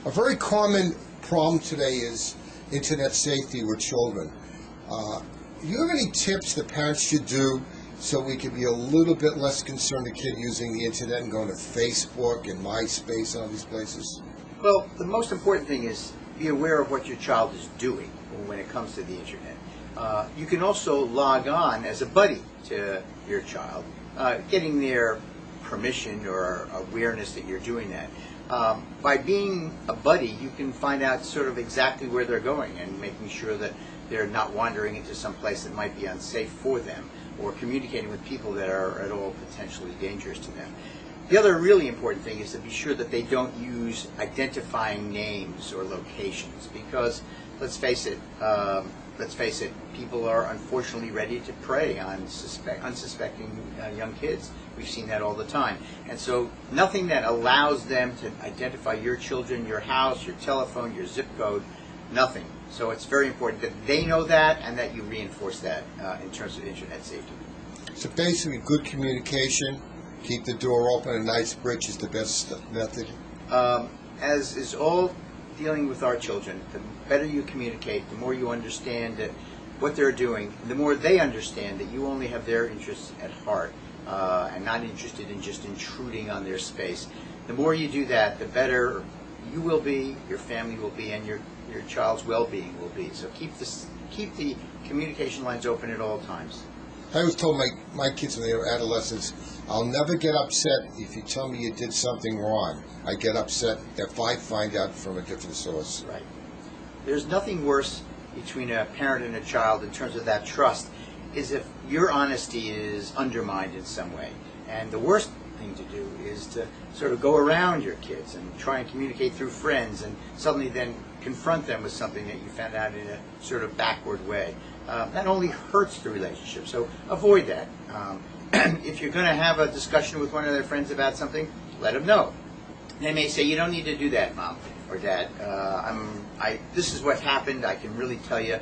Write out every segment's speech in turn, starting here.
A very common problem today is internet safety with children. Do you have any tips that parents should do so we can be a little bit less concerned a kid using the internet and going to Facebook and MySpace and all these places? Well, the most important thing is be aware of what your child is doing when it comes to the internet. You can also log on as a buddy to your child, getting their permission or awareness that you're doing that. By being a buddy, you can find out sort of exactly where they're going and making sure that they're not wandering into some place that might be unsafe for them, or communicating with people that are at all potentially dangerous to them. The other really important thing is to be sure that they don't use identifying names or locations, because let's face it, people are unfortunately ready to prey on unsuspecting young kids. We've seen that all the time. And so nothing that allows them to identify your children, your house, your telephone, your zip code, nothing. So it's very important that they know that and that you reinforce that in terms of internet safety. So basically, good communication, keep the door open, a nice bridge is the best method? As is all dealing with our children, the better you communicate, the more you understand what they're doing, the more they understand that you only have their interests at heart and not interested in just intruding on their space. The more you do that, the better you will be, your family will be, and your child's well-being will be. So keep the communication lines open at all times. I always told my kids when they were adolescents, I'll never get upset if you tell me you did something wrong. I get upset if I find out from a different source. Right. There's nothing worse between a parent and a child in terms of that trust is if your honesty is undermined in some way. And the worst thing to do is to sort of go around your kids and try and communicate through friends and suddenly then confront them with something that you found out in a sort of backward way. That only hurts the relationship, so avoid that. If you're going to have a discussion with one of their friends about something, let them know. They may say, you don't need to do that, Mom or Dad. This is what happened, I can really tell you.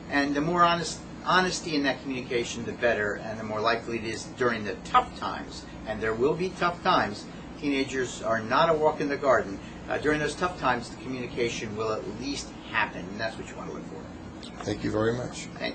And the more honesty in that communication, the better, and the more likely it is during the tough times, and there will be tough times. Teenagers are not a walk in the garden. During those tough times, the communication will at least happen, and that's what you want to look for. Thank you very much. Thank you.